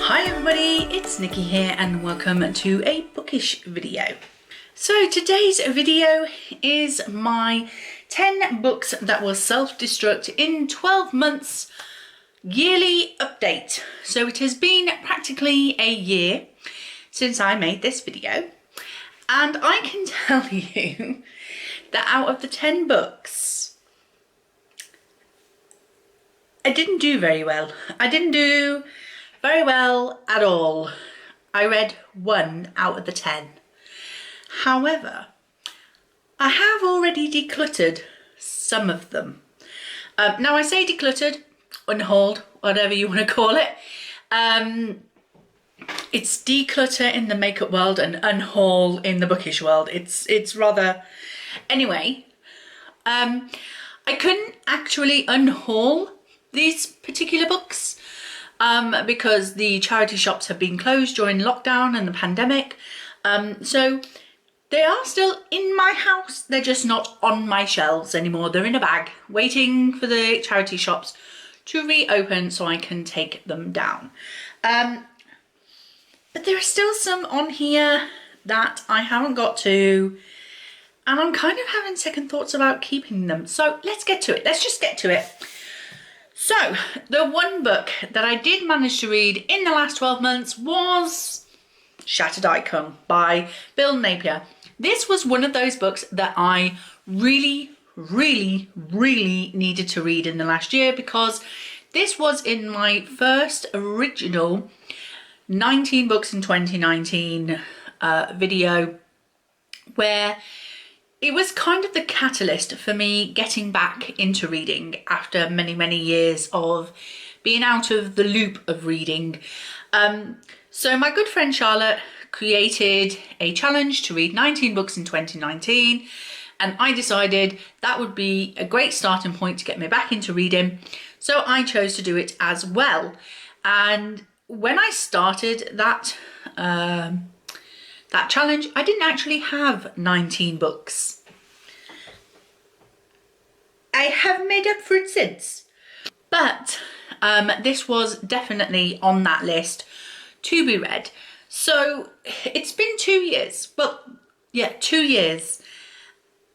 Hi everybody, it's Nikki here and welcome to a bookish video. So today's video is my 10 books that will self-destruct in 12 months yearly update. So it has been practically a year since I made this video, and I can tell you that out of the 10 books, I didn't do very well. I didn't do very well at all. I read 1 out of the 10. However, I have already decluttered some of them. Now I say decluttered, unhauled, whatever you want to call it. It's declutter in the makeup world and unhaul in the bookish world. It's rather... Anyway, I couldn't actually unhaul these particular books because the charity shops have been closed during lockdown and the pandemic. So they are still in my house. They're just not on my shelves anymore. They're in a bag waiting for the charity shops to reopen so I can take them down. But there are still some on here that I haven't got to, and I'm kind of having second thoughts about keeping them. So let's get to it. Let's just get to it. So the one book that I did manage to read in the last 12 months was Shattered Icon by Bill Napier. This was one of those books that I really needed to read in the last year, because this was in my first original 19 books in 2019 video, where it was kind of the catalyst for me getting back into reading after many years of being out of the loop of reading. So my good friend Charlotte created a challenge to read 19 books in 2019, and I decided that would be a great starting point to get me back into reading, so I chose to do it as well. And when I started that challenge, I didn't actually have 19 books. I have made up for it since, but this was definitely on that list to be read. So it's been 2 years. Well, yeah, 2 years.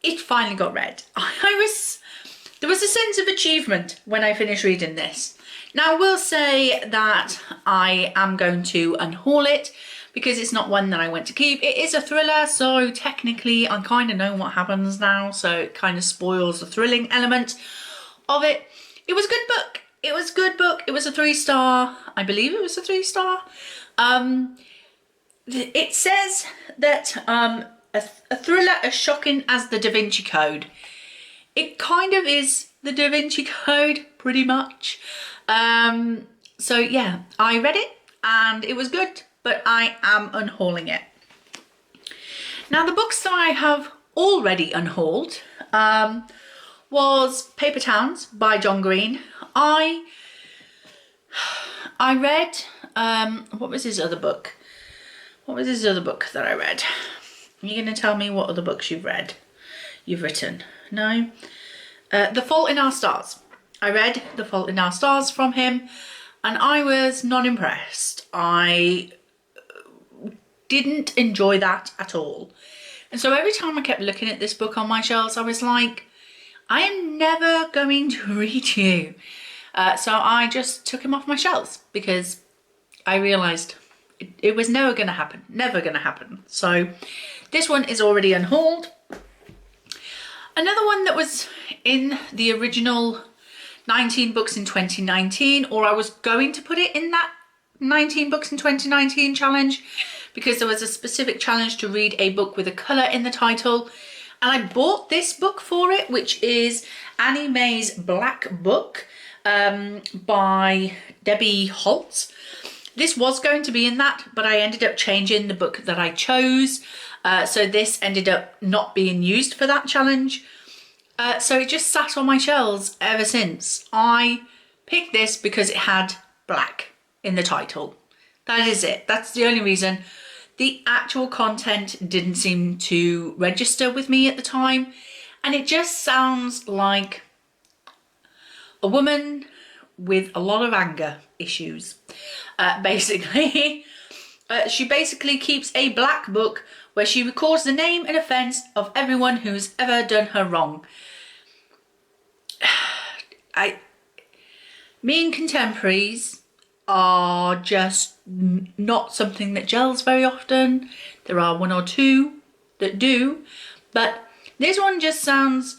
It finally got read. There was a sense of achievement when I finished reading this. Now I will say that I am going to unhaul it because it's not one that I want to keep. It is a thriller, so technically I kind of know what happens now, so it kind of spoils the thrilling element of it. It was a good book. It was a good book. It was a 3-star. I believe it was a 3-star. It says that a thriller as shocking as the Da Vinci Code. It kind of is the Da Vinci Code, pretty much. So yeah, I read it and it was good, but I am unhauling it. Now the books that I have already unhauled was Paper Towns by John Green. I read, what was his other book? What was his other book that I read? Are you going to tell me what other books you've read? You've written? No? The Fault in Our Stars. I read The Fault in Our Stars from him and I was not impressed. I didn't enjoy that at all. And so every time I kept looking at this book on my shelves, I was like, I am never going to read you. So I just took him off my shelves because I realised it was never going to happen. Never going to happen. So this one is already unhauled. Another one that was in the original 19 books in 2019, or I was going to put it in that 19 books in 2019 challenge, because there was a specific challenge to read a book with a colour in the title, and I bought this book for it, which is Annie Mae's Black Book by Debbie Holtz. This was going to be in that, but I ended up changing the book that I chose, so this ended up not being used for that challenge. So it just sat on my shelves ever since. I picked this because it had black in the title. That is it. That's the only reason. The actual content didn't seem to register with me at the time, and it just sounds like a woman with a lot of anger issues. basically. She basically keeps a black book where she records the name and offence of everyone who's ever done her wrong. Me and contemporaries are just not something that gels very often. There are one or two that do, but this one just sounds...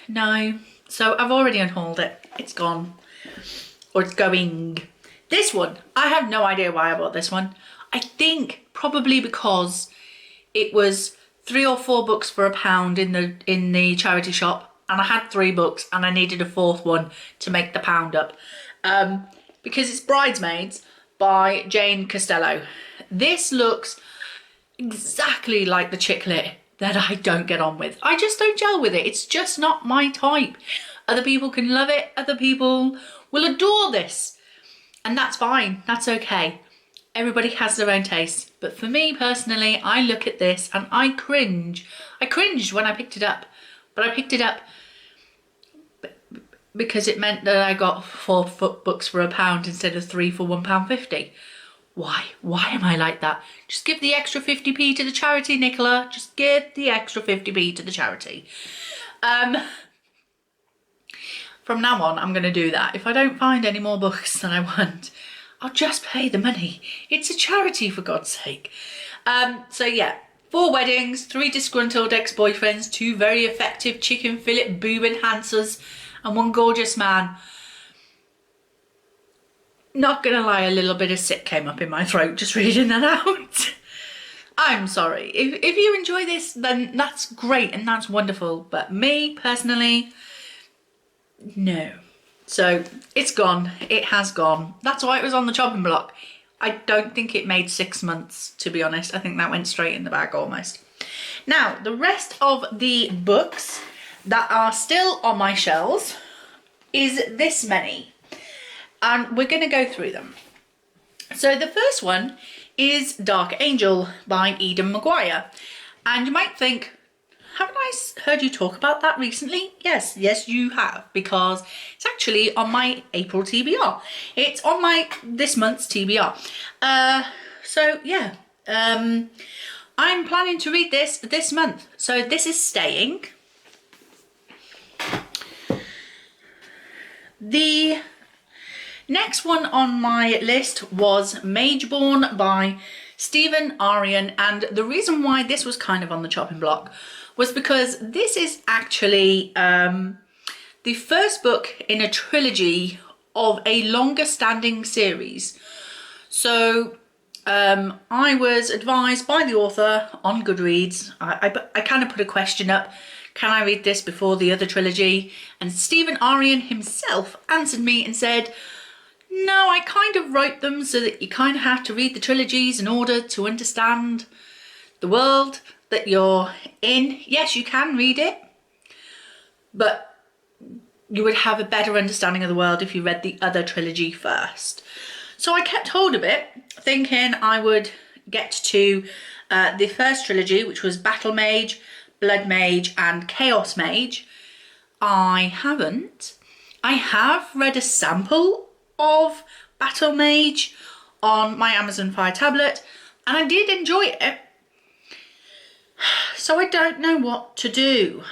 No. So I've already unhauled it. It's gone. Or it's going. This one, I have no idea why I bought this one. I think probably because it was 3 or 4 books for £1 in the charity shop, and I had 3 books and I needed a 4th one to make the pound up. Because it's Bridesmaids by Jane Costello. This looks exactly like the chick lit that I don't get on with. I just don't gel with it. It's just not my type. Other people can love it. Other people will adore this. And that's fine, that's okay. Everybody has their own taste. But for me personally, I look at this and I cringe. I cringed when I picked it up, but I picked it up because it meant that I got 4 books for £1 instead of 3 for £1.50. Why? Why am I like that? Just give the extra 50p to the charity, Nicola. Just give the extra 50p to the charity. From now on, I'm going to do that. If I don't find any more books than I want, I'll just pay the money. It's a charity, for God's sake. So yeah, 4 weddings, 3 disgruntled ex-boyfriends, 2 very effective chicken fillet boob enhancers, and 1 gorgeous man. Not going to lie, a little bit of sick came up in my throat just reading that out. I'm sorry. If you enjoy this, then that's great and that's wonderful. But me, personally... no. So it's gone. It has gone. That's why it was on the chopping block. I don't think it made 6 months, to be honest. I think that went straight in the bag almost. Now, the rest of the books that are still on my shelves is this many. And we're going to go through them. So the first one is Dark Angel by Eden Mcguire. And you might think, haven't I heard you talk about that recently? Yes, you have, because it's actually on my April TBR. It's on my this month's TBR. So yeah, I'm planning to read this month. So this is staying. The next one on my list was Mage by Stephen Aryan, and the reason why this was kind of on the chopping block was because this is actually the first book in a trilogy of a longer standing series. So I was advised by the author on Goodreads, I kind of put a question up, can I read this before the other trilogy? And Stephen Aryan himself answered me and said, no, I kind of wrote them so that you kind of have to read the trilogies in order to understand the world that you're in. Yes, you can read it, but you would have a better understanding of the world if you read the other trilogy first. So I kept hold of it, thinking I would get to the first trilogy, which was Battle Mage, Blood Mage and Chaos Mage. I haven't. I have read a sample of Battle Mage on my Amazon Fire tablet and I did enjoy it. So I don't know what to do.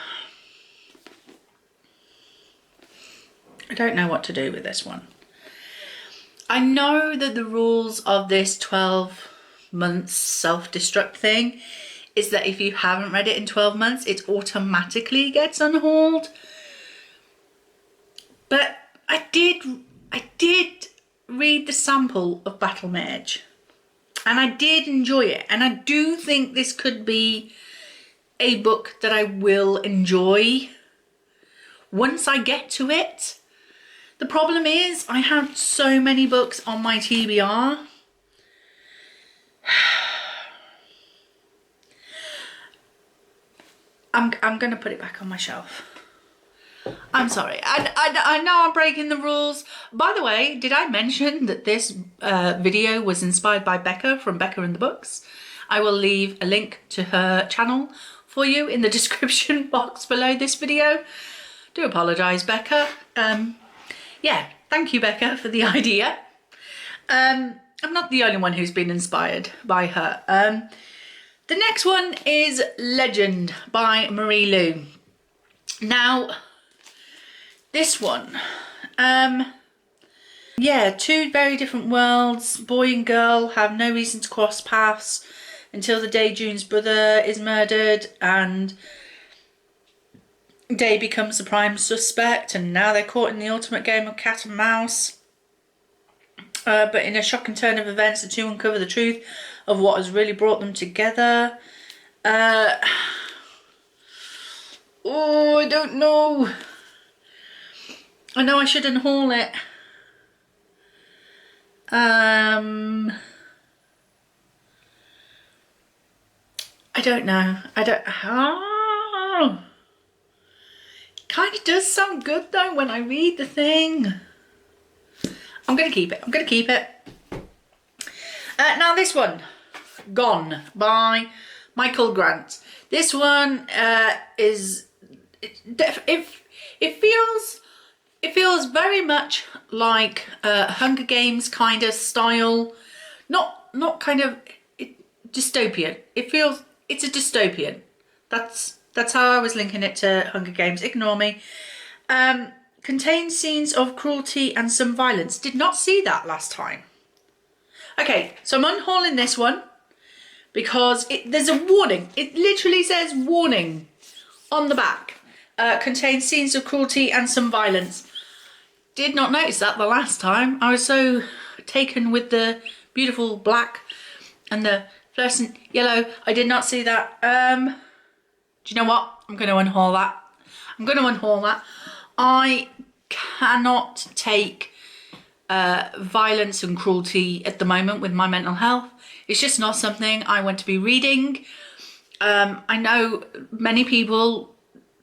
I don't know what to do with this one. I know that the rules of this 12 months self-destruct thing is that if you haven't read it in 12 months, it automatically gets unhauled. But I did read the sample of Battle Mage and I did enjoy it, and I do think this could be a book that I will enjoy once I get to it. The problem is I have so many books on my TBR. I'm going to put it back on my shelf. I'm sorry. I know I'm breaking the rules. By the way, did I mention that this video was inspired by Becca from Becca and the Books? I will leave a link to her channel for you in the description box below this video. Do apologise, Becca. Yeah, thank you, Becca, for the idea. I'm not the only one who's been inspired by her. The next one is Legend by Marie Lu. Now, this one, yeah, two very different worlds. Boy and girl have no reason to cross paths until the day June's brother is murdered and Day becomes the prime suspect, and now they're caught in the ultimate game of cat and mouse. But in a shocking turn of events, the two uncover the truth of what has really brought them together. Oh, I don't know. I know I should unhaul it. I don't know. Oh. Kind of does sound good though when I read the thing. I'm gonna keep it. I'm gonna keep it. Now this one, Gone by Michael Grant. This one it feels very much like Hunger Games kind of style, not kind of dystopian. It's a dystopian. That's how I was linking it to Hunger Games. Ignore me. Contains scenes of cruelty and some violence. Did not see that last time. Okay, so I'm unhauling this one because there's a warning. It literally says warning on the back. Contains scenes of cruelty and some violence. Did not notice that the last time. I was so taken with the beautiful black and the fluorescent yellow. I did not see that. Do you know what? I'm going to unhaul that. I cannot take violence and cruelty at the moment with my mental health. It's just not something I want to be reading. I know many people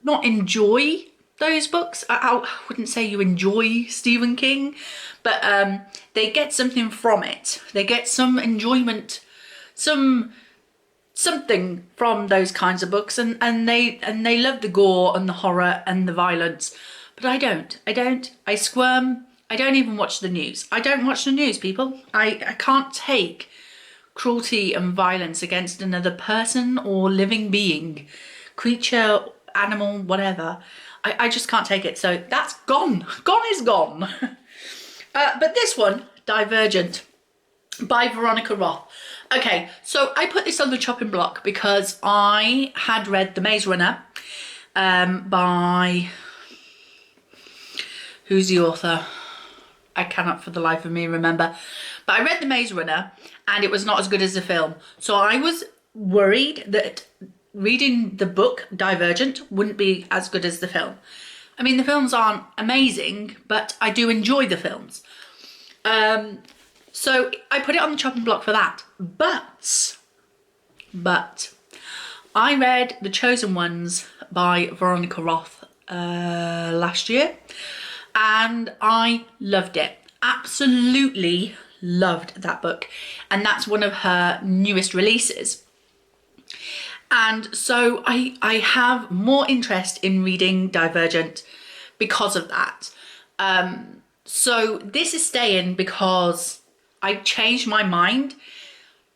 not enjoy those books. I wouldn't say you enjoy Stephen King, but they get something from it. They get some enjoyment, something from those kinds of books, and they love the gore and the horror and the violence. But I don't. I squirm. I don't even watch the news. I don't watch the news, people. I can't take cruelty and violence against another person or living being, creature, animal, whatever. I just can't take it. So that's gone. Gone is gone. But this one, Divergent by Veronica Roth. Okay, so I put this on the chopping block because I had read The Maze Runner by... Who's the author? I cannot for the life of me remember. But I read The Maze Runner and it was not as good as the film. So I was worried that reading the book Divergent wouldn't be as good as the film. I mean, the films aren't amazing, but I do enjoy the films. So I put it on the chopping block for that. But I read The Chosen Ones by Veronica Roth last year and I loved it. Absolutely loved that book. And that's one of her newest releases. And so I have more interest in reading Divergent because of that. So this is staying because I changed my mind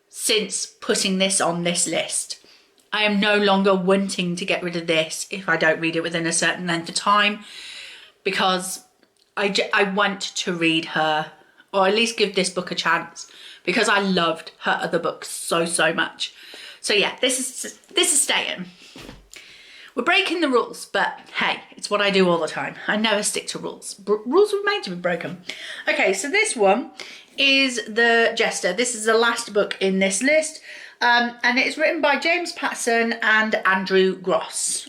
since putting this on this list. I am no longer wanting to get rid of this if I don't read it within a certain length of time, because I want to read her, or at least give this book a chance, because I loved her other books so much. So yeah, this is staying. We're breaking the rules, but hey, it's what I do all the time. I never stick to rules. Rules were made to be broken. Okay, so this one is The Jester. This is the last book in this list. And it's written by James Patterson and Andrew Gross.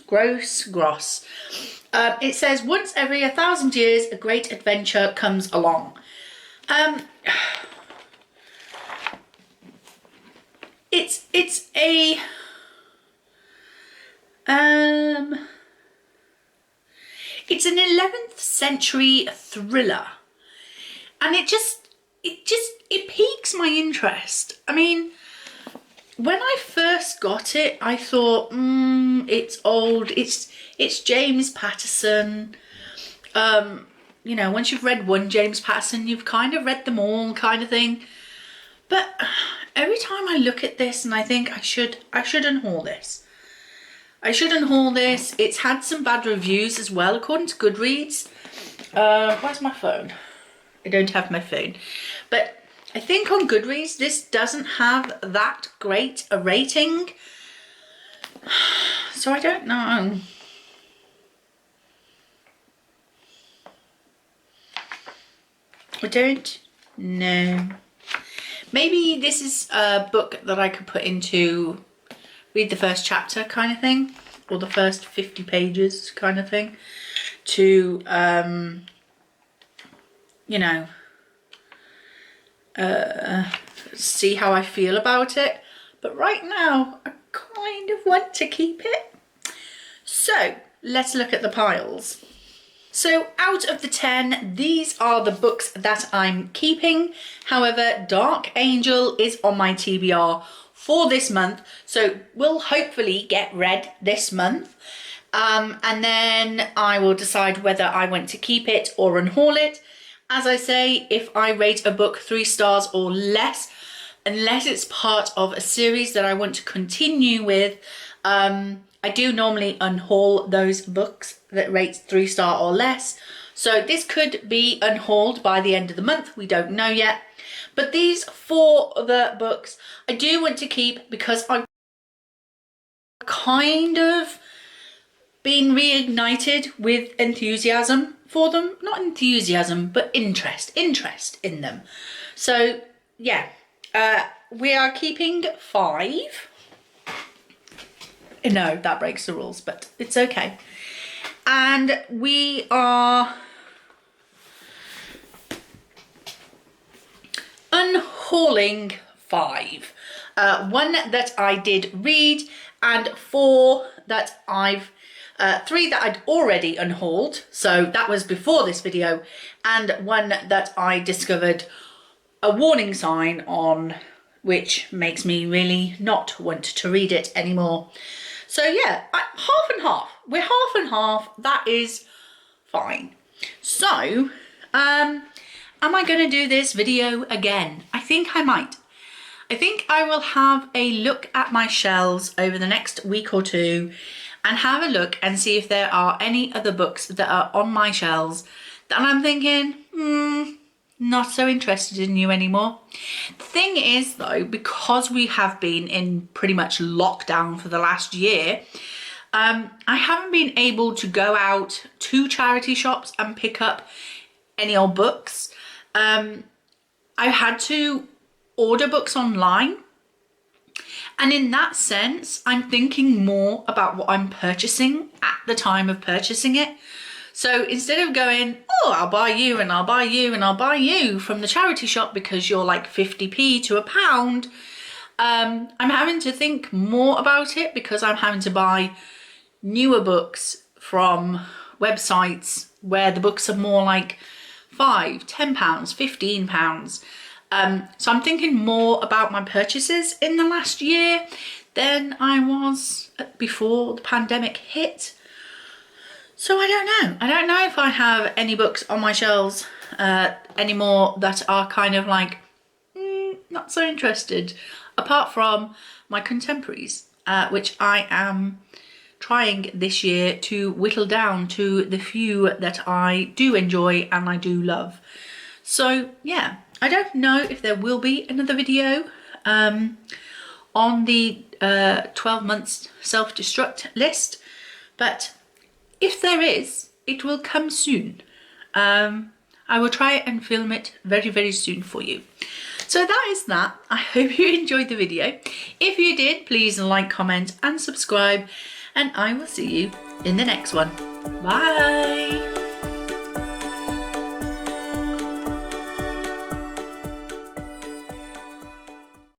It says, once every 1,000 years, a great adventure comes along. It's an 11th century thriller, and it piques my interest. I mean, when I first got it, I thought, it's old. It's James Patterson. you know, once you've read one James Patterson, you've kind of read them all kind of thing. But every time I look at this and I think I should unhaul this. I should unhaul this. It's had some bad reviews as well, according to Goodreads. Where's my phone? I don't have my phone. But I think on Goodreads, this doesn't have that great a rating. So I don't know. I don't know. Maybe this is a book that I could put into read the first chapter kind of thing, or the first 50 pages kind of thing, to, you know, see how I feel about it. But right now, I kind of want to keep it. So let's look at the piles. So out of the 10, these are the books that I'm keeping. However, Dark Angel is on my TBR for this month, so will hopefully get read this month. And then I will decide whether I want to keep it or unhaul it. As I say, if I rate a book 3 stars or less, unless it's part of a series that I want to continue with, I do normally unhaul those books that rate 3 star or less. So this could be unhauled by the end of the month. We don't know yet. But these 4 other books I do want to keep because I've kind of been reignited with enthusiasm for them. Not enthusiasm, but interest in them. So yeah, we are keeping 5. No, that breaks the rules, but it's okay. And we are unhauling 5. 1 that I did read, and 4 that I've 3 that I'd already unhauled, so that was before this video, and 1 that I discovered a warning sign on, which makes me really not want to read it anymore. So yeah, half and half. We're half and half. That is fine. So, am I going to do this video again? I think I might. I think I will have a look at my shelves over the next week or 2 and have a look and see if there are any other books that are on my shelves that I'm thinking, not so interested in you anymore. The thing is though, because we have been in pretty much lockdown for the last year, I haven't been able to go out to charity shops and pick up any old books. I've had to order books online. And in that sense, I'm thinking more about what I'm purchasing at the time of purchasing it. So instead of going, oh, I'll buy you and I'll buy you and I'll buy you from the charity shop because you're like 50p to £1, I'm having to think more about it because I'm having to buy newer books from websites where the books are more like £5, £10, £15. So I'm thinking more about my purchases in the last year than I was before the pandemic hit. So I don't know. I don't know if I have any books on my shelves anymore that are kind of like, not so interested, apart from my contemporaries, which I am trying this year to whittle down to the few that I do enjoy and I do love. So yeah, I don't know if there will be another video on the 12 months Self Destruct list, but if there is, it will come soon. I will try and film it very, very soon for you. So that is that. I hope you enjoyed the video. If you did, please like, comment and subscribe, and I will see you in the next one. Bye.